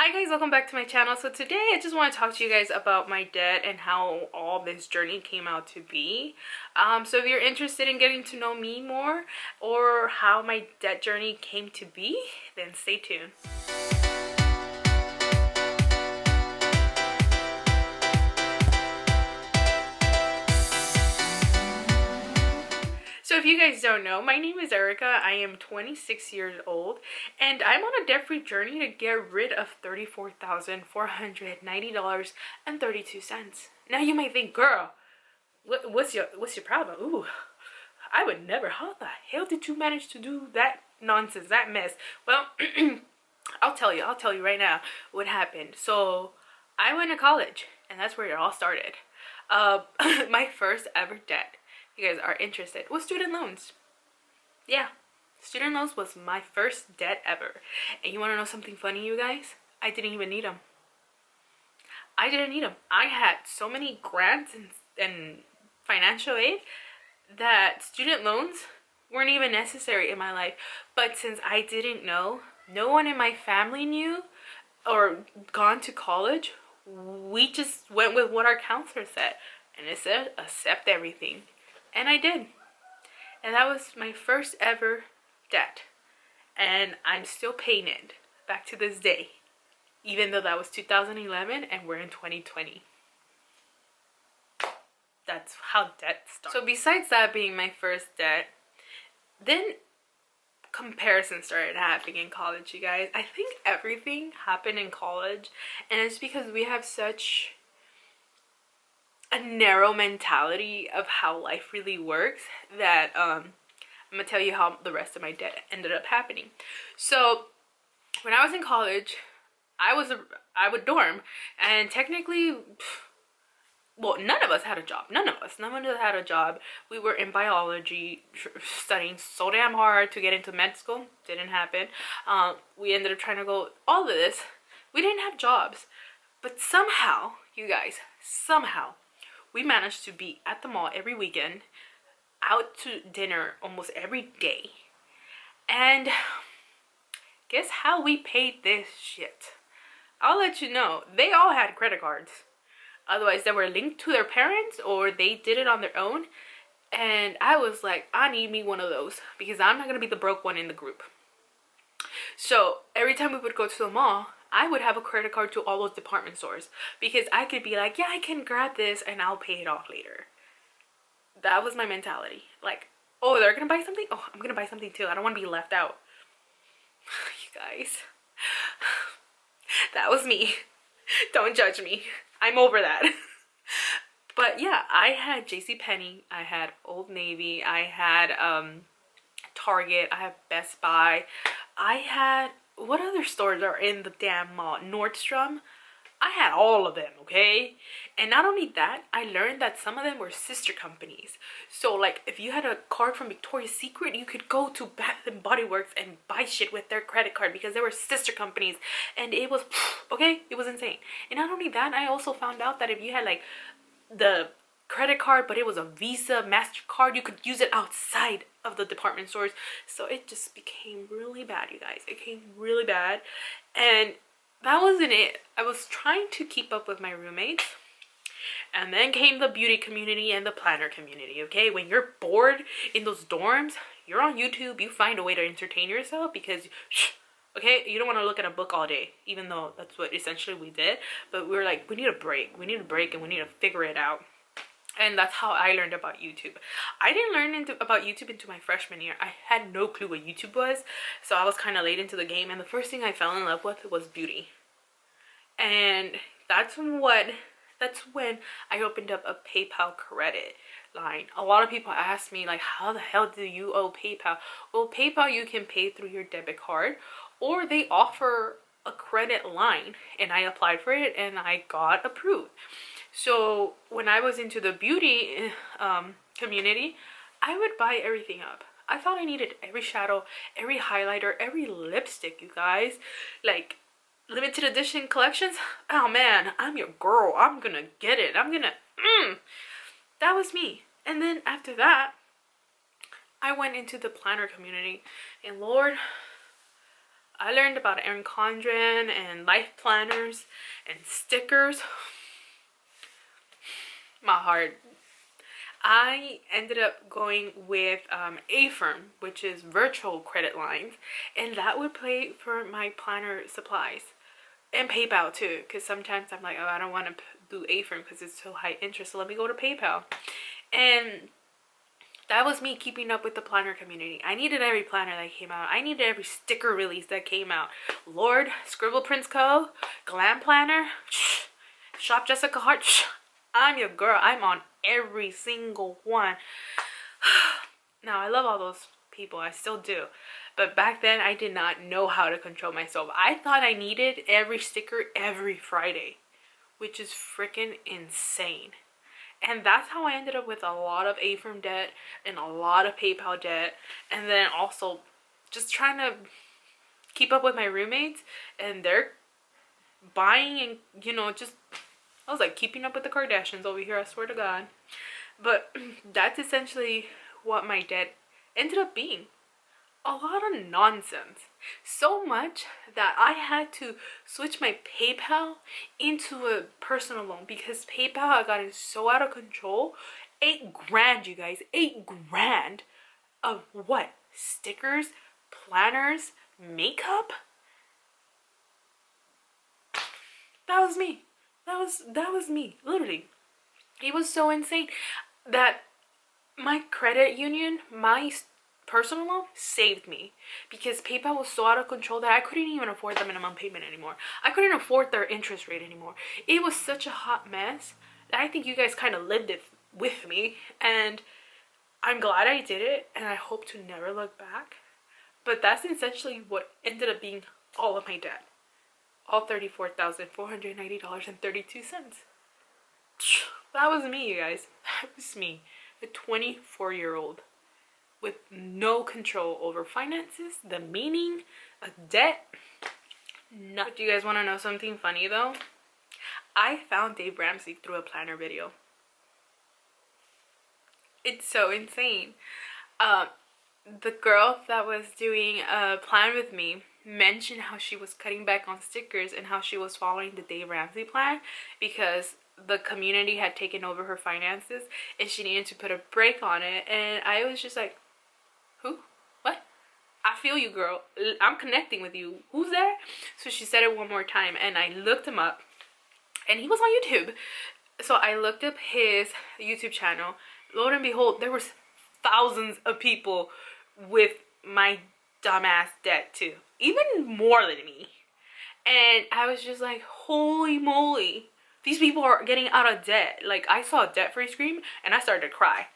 Hi guys, welcome back to my channel. So today I just want to talk to you guys about my debt and how all this journey came out to be. So if you're interested in getting to know me more or how my debt journey came to be, then stay tuned. So if you guys don't know, my name is Erika. I am 26 years old and I'm on a debt-free journey to get rid of $34,490.32. Now you might think, girl, what's your problem? Ooh, I would never. How the hell did you manage to do that nonsense, that mess? Well, I'll tell you right now what happened. So I went to college and that's where it all started. My first ever debt, you guys are interested, was student loans. Yeah, student loans was my first debt ever. And you want to know something funny, you guys? I didn't even need them. I had so many grants and financial aid that student loans weren't even necessary in my life. But since I didn't know, no one in my family knew or gone to college, we just went with what our counselor said. And it said, accept everything. And I did. And that was my first ever debt. And I'm still paying it back to this day. Even though that was 2011 and we're in 2020. That's how debt started. So besides that being my first debt, then comparisons started happening in college, you guys. I think everything happened in college. And it's because we have such a narrow mentality of how life really works that I'm gonna tell you how the rest of my debt ended up happening. So when I was in college, I would dorm, and technically, well, none of us had a job. None of us had a job. We were in biology, studying so damn hard to get into med school. Didn't happen. We ended up trying to go all of this. We didn't have jobs, but somehow, you guys, we managed to be at the mall every weekend, out to dinner almost every day. And guess how we paid this shit? I'll let you know. They all had credit cards. Otherwise, they were linked to their parents or they did it on their own. And I was like, I need me one of those because I'm not going to be the broke one in the group. So every time we would go to the mall, I would have a credit card to all those department stores because I could be like, yeah, I can grab this and I'll pay it off later. That was my mentality. Like, oh, they're gonna buy something? Oh, I'm gonna buy something too. I don't want to be left out. You guys, that was me. Don't judge me. I'm over that. But yeah, I had JCPenney, I had Old Navy, I had Target, I had Best Buy, I had, what other stores are in the damn mall? Nordstrom. I had all of them, okay? And not only that, I learned that some of them were sister companies. So like if you had a card from Victoria's Secret, you could go to Bath and Body Works and buy shit with their credit card because they were sister companies. And it was, okay, it was insane. And not only that, I also found out that if you had like the credit card but it was a Visa, MasterCard, you could use it outside of the department stores. So it just became really bad, you guys. It became really bad. And that wasn't it. I was trying to keep up with my roommates. And then came the beauty community and the planner community, okay? When you're bored in those dorms, you're on YouTube, you find a way to entertain yourself because, okay, you don't want to look at a book all day, even though that's what essentially we did. But we were like, we need a break. We need a break and we need to figure it out. And that's how I learned about YouTube. I didn't learn about YouTube until my freshman year. I had no clue what YouTube was. So I was kind of late into the game. And the first thing I fell in love with was beauty. And that's when I opened up a PayPal credit line. A lot of people ask me, like, how the hell do you owe PayPal? Well, PayPal, you can pay through your debit card. Or they offer a credit line. And I applied for it and I got approved. So when I was into the beauty community, I would buy everything up. I thought I needed every shadow, every highlighter, every lipstick, you guys. Like limited edition collections. Oh man, I'm your girl. I'm gonna get it. That was me. And then after that, I went into the planner community. And Lord, I learned about Erin Condren and life planners and stickers. My heart. I ended up going with A-Firm, which is virtual credit lines, and that would pay for my planner supplies. And PayPal too, because sometimes I'm like, oh, I don't want to do A-Firm because it's so high interest, so let me go to PayPal. And that was me keeping up with the planner community. I needed every planner that came out. I needed every sticker release that came out. Lord, Scribble Prints Co., Glam Planner, Shop Jessica Hart. I'm your girl. I'm on every single one. Now, I love all those people. I still do. But back then, I did not know how to control myself. I thought I needed every sticker every Friday, which is freaking insane. And that's how I ended up with a lot of A-Firm debt and a lot of PayPal debt. And then also just trying to keep up with my roommates. And they're buying and, you know, just... I was like keeping up with the Kardashians over here, I swear to God. But that's essentially what my debt ended up being. A lot of nonsense. So much that I had to switch my PayPal into a personal loan because PayPal had gotten so out of control. $8,000, you guys. $8,000 of what? Stickers, planners, makeup? That was me. That was me, literally. It was so insane that my credit union, my personal loan, saved me because PayPal was so out of control that I couldn't even afford the minimum payment anymore. I couldn't afford their interest rate anymore. It was such a hot mess that I think you guys kind of lived it with me, and I'm glad I did it, and I hope to never look back. But that's essentially what ended up being all of my debt. All $34,490.32. That was me, you guys. That was me. A 24-year-old with no control over finances, the meaning of debt. No. Do you guys want to know something funny though? I found Dave Ramsey through a planner video. It's so insane. The girl that was doing a plan with me mentioned how she was cutting back on stickers and how she was following the Dave Ramsey plan because the community had taken over her finances and she needed to put a break on it. And I was just like, who? What? I feel you, girl. I'm connecting with you. Who's that? So she said it one more time and I looked him up and he was on YouTube. So I looked up his YouTube channel. Lo and behold, there was thousands of people with my dumbass debt too. Even more than me. And I was just like, holy moly. These people are getting out of debt. Like, I saw a debt-free scream and I started to cry.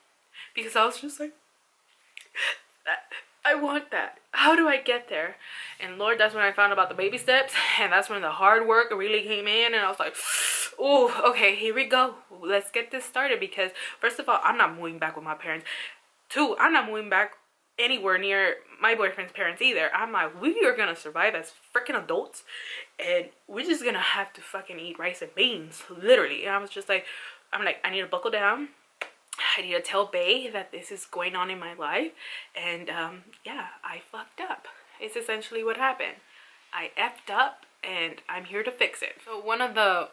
Because I was just like, I want that. How do I get there? And Lord, that's when I found about the BabySteps. And that's when the hard work really came in. And I was like, oh, okay, here we go. Let's get this started. Because first of all, I'm not moving back with my parents. Two, I'm not moving back anywhere near my boyfriend's parents either. I'm like, we are gonna survive as freaking adults and we're just gonna have to fucking eat rice and beans, literally. And I was just like, I'm like, I need to buckle down. I need to tell Bae that this is going on in my life. And yeah, I fucked up. It's essentially what happened. I effed up and I'm here to fix it. So one of the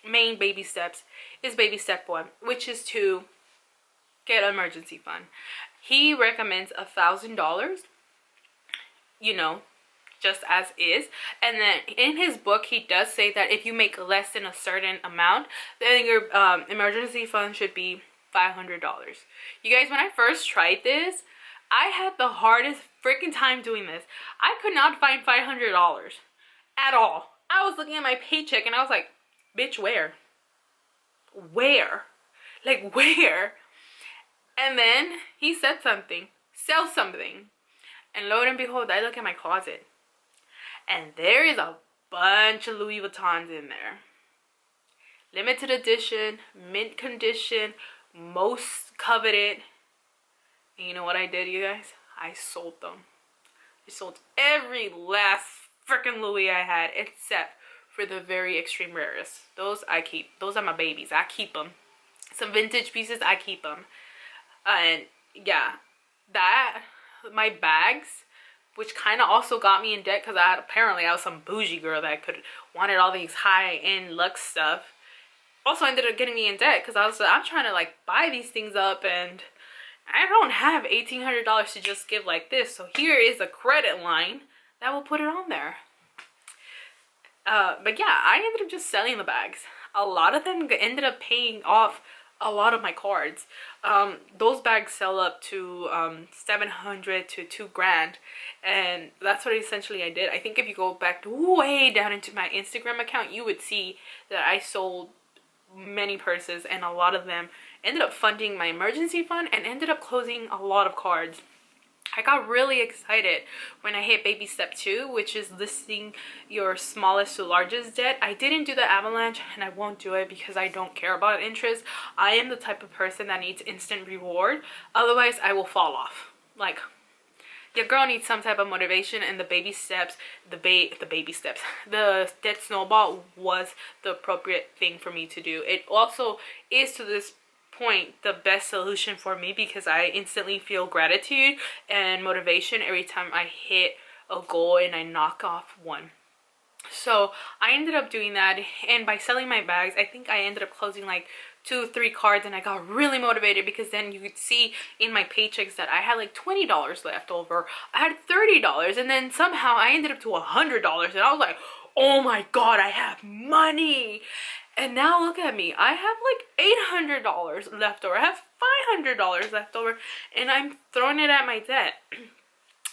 main baby steps is baby step 1, which is to get an emergency fund. He recommends $1,000, you know, just as is. And then in his book, he does say that if you make less than a certain amount, then your emergency fund should be $500. You guys, when I first tried this, I had the hardest freaking time doing this. I could not find $500 at all. I was looking at my paycheck and I was like, bitch, where? Where? Like, where? And then he said something, sell something. And lo and behold, I look at my closet. And there is a bunch of Louis Vuittons in there. Limited edition, mint condition, most coveted. And you know what I did, you guys? I sold them. I sold every last freaking Louis I had except for the very extreme rarest. Those I keep. Those are my babies. I keep them. Some vintage pieces, I keep them. And yeah, that, my bags which kind of also got me in debt because apparently I was some bougie girl that wanted all these high-end luxe stuff. Also ended up getting me in debt because I'm trying to like buy these things up, and I don't have $1,800 to just give like this. So here is a credit line that will put it on there. But yeah, I ended up just selling the bags. A lot of them ended up paying off a lot of my cards. Those bags sell up to $700 to $2,000, and that's what essentially I did. I think if you go back way down into my Instagram account, you would see that I sold many purses, and a lot of them ended up funding my emergency fund and ended up closing a lot of cards. I got really excited when I hit baby step 2, which is listing your smallest to largest debt. I didn't do the avalanche, and I won't do it because I don't care about interest. I am the type of person that needs instant reward. Otherwise, I will fall off. Like, your girl needs some type of motivation, and the baby steps, the debt snowball was the appropriate thing for me to do. It also is, to this point, the best solution for me because I instantly feel gratitude and motivation every time I hit a goal and I knock off one. So I ended up doing that, and by selling my bags, I think I ended up closing like 2-3 cards, and I got really motivated because then you could see in my paychecks that I had like $20 left over. I had $30, and then somehow I ended up to $100, and I was like, oh my god, I have money. And now look at me, I have like $800 left over, I have $500 left over, and I'm throwing it at my debt.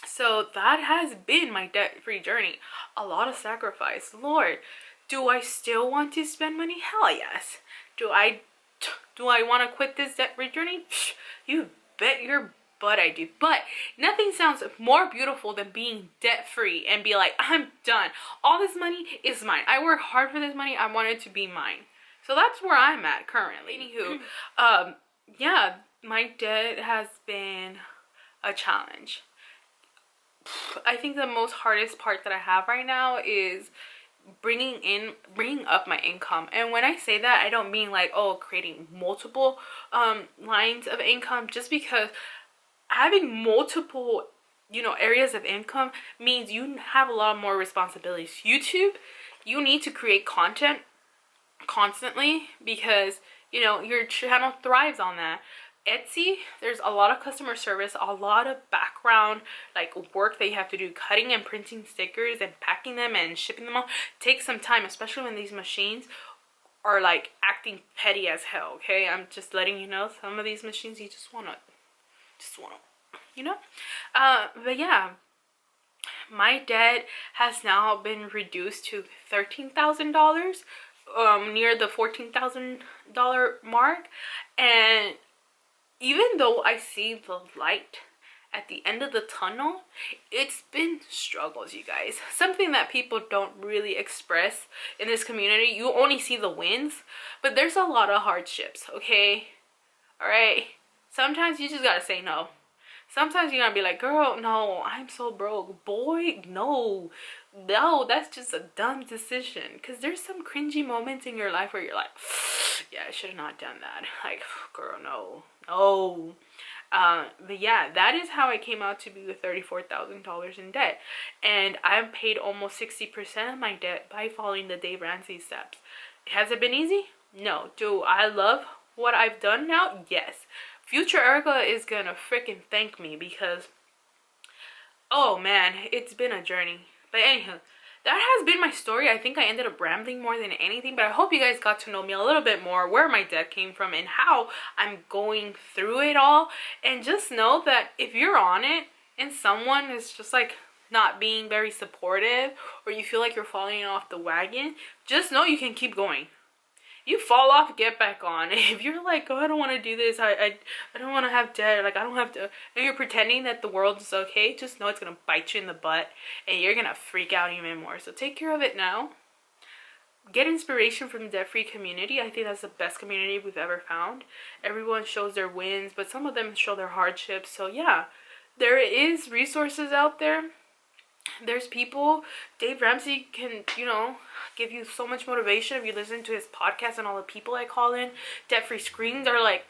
So that has been my debt-free journey. A lot of sacrifice. Lord, do I still want to spend money? Hell yes. Do I want to quit this debt-free journey? You bet your butt I do. But nothing sounds more beautiful than being debt-free and be like, I'm done. All this money is mine. I work hard for this money. I want it to be mine. So that's where I'm at currently. Anywho, yeah, my debt has been a challenge. I think the most hardest part that I have right now is bringing up my income. And when I say that, I don't mean like, oh, creating multiple lines of income, just because having multiple, areas of income means you have a lot more responsibilities. YouTube, you need to create content constantly because, your channel thrives on that. Etsy, there's a lot of customer service, a lot of background like work that you have to do, cutting and printing stickers and packing them and shipping them off. Takes some time, especially when these machines are like acting petty as hell. Okay, I'm just letting you know, some of these machines you just wanna but yeah, my debt has now been reduced to $13,000, near the $14,000 mark. And even though I see the light at the end of the tunnel, it's been struggles, you guys. Something that people don't really express in this community. You only see the wins, but there's a lot of hardships, okay? All right? Sometimes you just gotta say no. Sometimes you gotta be like, girl, no, I'm so broke. Boy, no, that's just a dumb decision. Because there's some cringy moments in your life where you're like, yeah, I should have not done that. Like, girl, no. But yeah, that is how I came out to be with $34,000 in debt. And I've paid almost 60% of my debt by following the Dave Ramsey steps. Has it been easy? No. Do I love what I've done now? Yes. Future Erika is gonna freaking thank me because, oh man, it's been a journey. But anyhow, that has been my story. I think I ended up rambling more than anything, but I hope you guys got to know me a little bit more, where my debt came from and how I'm going through it all. And just know that if you're on it and someone is just like not being very supportive, or you feel like you're falling off the wagon, just know you can keep going. You fall off, get back on. If you're like, oh, I don't want to do this, I don't want to have debt, like I don't have to, and you're pretending that the world is okay, just know it's gonna bite you in the butt and you're gonna freak out even more. So take care of it now. Get inspiration from the debt-free community. I think that's the best community we've ever found. Everyone shows their wins, but some of them show their hardships. So yeah, there is resources out there. There's people. Dave Ramsey can, give you so much motivation if you listen to his podcast, and all the people I call in debt-free screens are like,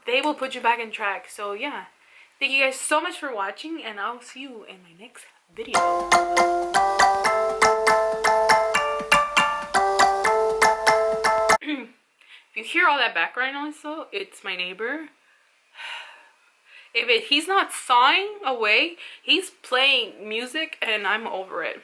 they will put you back in track. So yeah, Thank you guys so much for watching, and I'll see you in my next video. If you hear all that background noise though, it's my neighbor. He's not sawing away, he's playing music, and I'm over it.